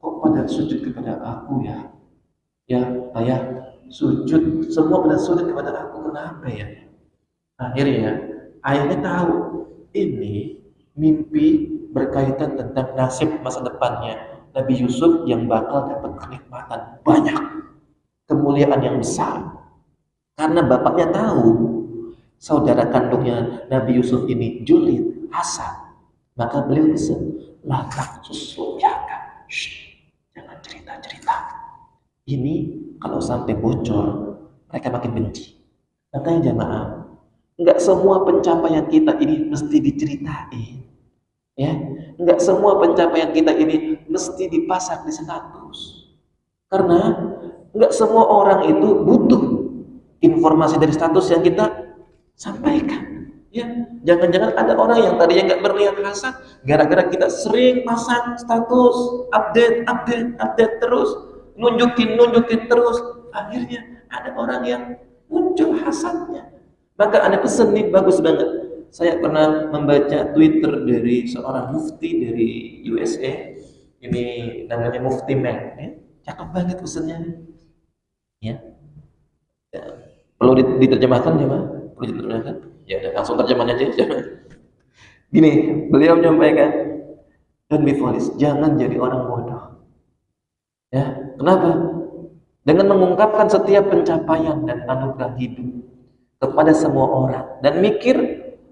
kok pada sujud kepada aku ya? Ya, ayah, sujud, semua pada sujud kepada aku, kenapa ya? Akhirnya tahu ini mimpi berkaitan tentang nasib masa depannya Nabi Yusuf yang bakal dapat kenikmatan banyak, kemuliaan yang besar. Karena bapaknya tahu saudara kandungnya Nabi Yusuf ini julid, hasad, maka beliau pesan, la taqsus ru'yaka. Jangan cerita-cerita. Ini kalau sampai bocor, mereka makin benci. Makanya jamaah, enggak semua pencapaian kita ini mesti diceritain. Ya, enggak semua pencapaian kita ini mesti dipasang di status. Karena enggak semua orang itu butuh informasi dari status yang kita sampaikan. Ya, jangan-jangan ada orang yang tadinya nggak berniat hasad, gara-gara kita sering pasang status, update terus, nunjukin terus, akhirnya ada orang yang muncul hasadnya. Maka ada pesan nih bagus banget. Saya pernah membaca Twitter dari seorang mufti dari USA. Ini namanya Mufti Meng. Ya, cakep banget pesannya. Ya. Perlu diterjemahkan ya, Pak? Perlu diterjemahkan? Ya, langsung terjemahan aja. Gini, beliau menyampaikan, don't be foolish, jangan jadi orang bodoh. Ya, kenapa? Dengan mengungkapkan setiap pencapaian dan anugerah hidup kepada semua orang dan mikir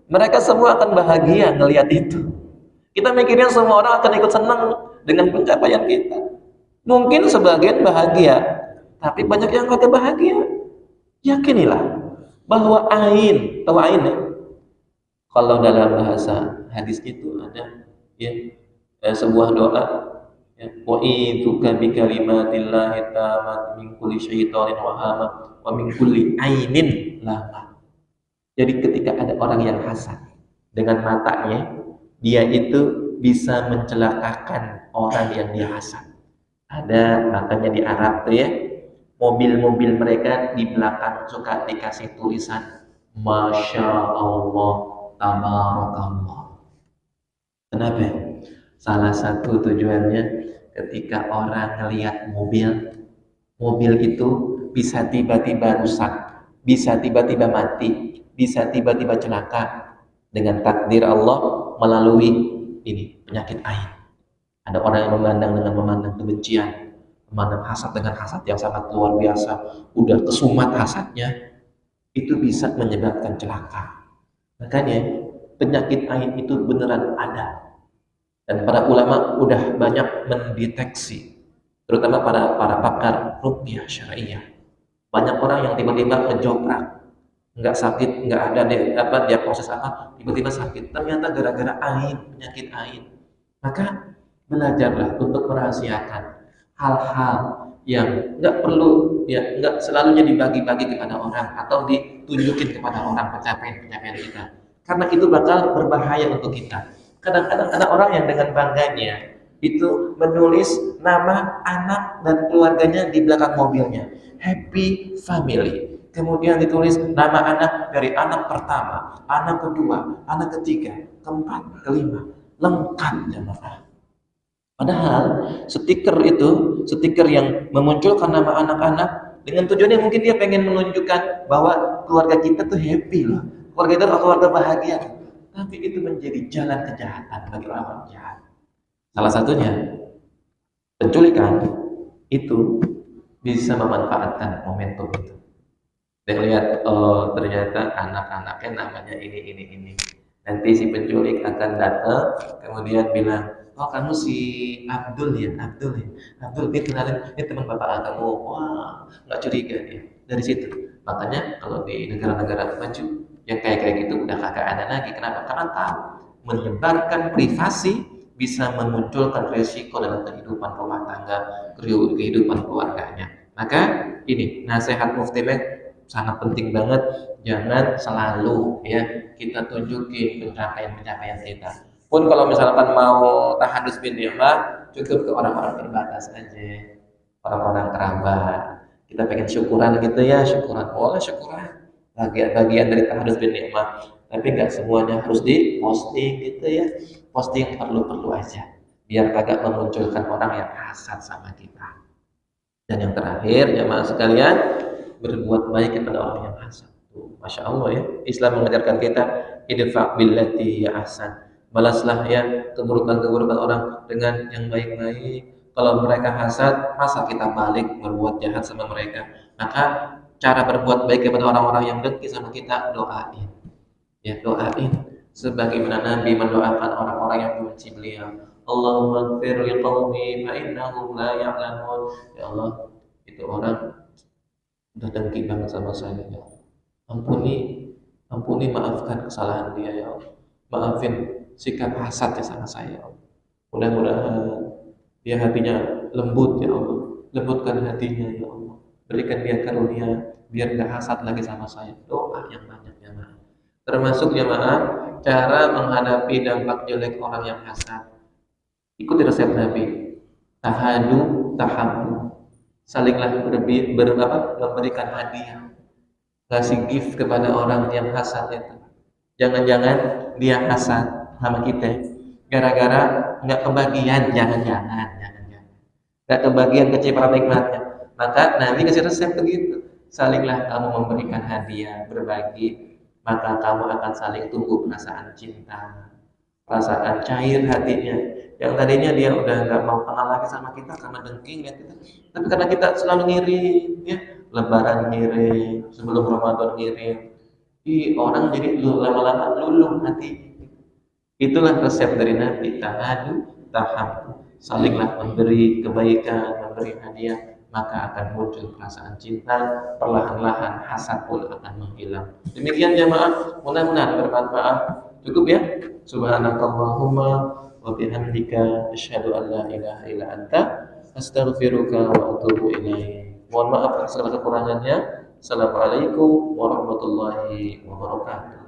mereka semua akan bahagia ngelihat itu. Kita mikirnya semua orang akan ikut senang dengan pencapaian kita. Mungkin sebagian bahagia, tapi banyak yang kagak bahagia. Yakinilah bahwa ain, tahu ain ya? Kalau dalam bahasa hadis itu ada ya, sebuah doa ya, wa idzuka bi kalimatillahi tammat min kulli syaitanin wa hama wa min kulli ainin lama. Jadi ketika ada orang yang hasad dengan matanya, dia itu bisa mencelakakan orang yang dia hasad. Ada makanya di Arab tuh ya, mobil-mobil mereka di belakang suka dikasih tulisan Masya Allah, Tabarakallah. Kenapa? Salah satu tujuannya ketika orang ngelihat mobil itu bisa tiba-tiba rusak, bisa tiba-tiba mati, bisa tiba-tiba celaka dengan takdir Allah melalui ini penyakit ain. Ada orang yang memandang kebencian, memandang hasad dengan hasad yang sangat luar biasa, udah kesumat hasadnya, itu bisa menyebabkan celaka. Makanya penyakit ain itu beneran ada, dan para ulama udah banyak mendeteksi, terutama para pakar ruqyah syariah. Banyak orang yang tiba-tiba ngejoprak, nggak sakit, nggak ada diagnosis apa, tiba-tiba sakit, ternyata gara-gara ain, penyakit ain. Maka belajarlah untuk merahasiakan hal-hal yang nggak perlu, ya nggak selalunya dibagi-bagi kepada orang atau ditunjukin kepada orang pencapaian kita, karena itu bakal berbahaya untuk kita. Kadang-kadang ada orang yang dengan bangganya itu menulis nama anak dan keluarganya di belakang mobilnya, happy family. Kemudian ditulis nama anak dari anak pertama, anak kedua, anak ketiga, keempat, kelima, lengkap jemaah. Padahal stiker yang memunculkan nama anak-anak dengan tujuannya mungkin dia pengen menunjukkan bahwa keluarga kita tuh happy loh, keluarga kita keluarga bahagia. Tapi itu menjadi jalan kejahatan bagi orang jahat. Salah satunya penculikan itu bisa memanfaatkan momentum itu. Dan lihat, oh ternyata anak-anaknya namanya ini. Nanti si penculik akan datang, kemudian bilang, oh kamu si Abdul ya, Abdul dia kenalin, ini teman bapak kamu. Wah, nggak curiga dia dari situ. Makanya kalau di negara-negara maju yang kayak gitu udah kagak ada lagi. Kenapa? Karena tahu menyebarkan privasi bisa memunculkan resiko dalam kehidupan rumah tangga, kehidupan keluarganya. Maka ini nasihat Mufti Mek sangat penting banget. Jangan selalu ya kita tunjukin pencapaian kita. Pun kalau misalkan mau tahadus bin ni'mah, cukup ke orang-orang terbatas aja, orang-orang kerabat. Kita pengen syukuran gitu ya, syukuran boleh syukuran, bagian dari tahadus bin ni'mah. Tapi nggak semuanya harus di-posting gitu ya, posting perlu aja, biar kagak memunculkan orang yang hasad sama kita. Dan yang terakhir, jamaah sekalian, berbuat baik kepada orang yang hasad. Masya Allah ya, Islam mengajarkan kita idfa' billati hiya ahsan. Balaslah ya keburukan-keburukan orang dengan yang baik-baik. Kalau mereka hasad, masa kita balik berbuat jahat sama mereka? Maka cara berbuat baik kepada orang-orang yang dengki sama kita, doain. Ya, doain. Sebagaimana Nabi mendoakan orang-orang yang membenci beliau. Allahumma ighfir liqaumi fa innahum la ya'lamun. Ya Allah, itu orang udah dengki banget sama saya ya. Ampuni, ampuni maafkan kesalahan dia ya Allah. Maafin sikap hasadnya sama saya ya Allah. Mudah-mudahan dia hatinya lembut ya Allah. Lembutkan hatinya ya Allah. Berikan dia karunia biar gak hasad lagi sama saya. Doa yang banyak ya Ma. Termasuk jemaah cara menghadapi dampak jelek orang yang hasad. Ikuti resep Nabi. Tahadu, tahabu. Salinglah memberikan hadiah. Kasih gift kepada orang yang hasad itu. Jangan-jangan dia hasad sama kita. Gara-gara nggak kebagian, jangan-jangan. Nggak kebagian kecipratan nikmatnya. Maka Nabi kasih resep begitu. Salinglah kamu memberikan hadiah, berbagi, maka kamu akan saling tumbuh perasaan cinta, perasaan cair hatinya. Yang tadinya dia udah nggak mau kenal lagi sama kita karena dengki lihat kita, tapi karena kita selalu ngirim, ya Lebaran ngirim, sebelum Ramadan ngirim, orang jadi lama-lama luluh hati. Itulah resep dari Nabi. Tahadu, tahabu. Salinglah memberi kebaikan, memberi hadiah, maka akan muncul perasaan cinta. Perlahan-lahan hasad pun akan menghilang. Demikian jamaah, mudah-mudahan bermanfaat. Cukup ya. Subhanakallahumma wa bihamdika asyhadu an la ilaha illa anta astaghfiruka wa atubu ilaik. Mohon maaf atas segala kekurangannya. Assalamualaikum warahmatullahi wabarakatuh.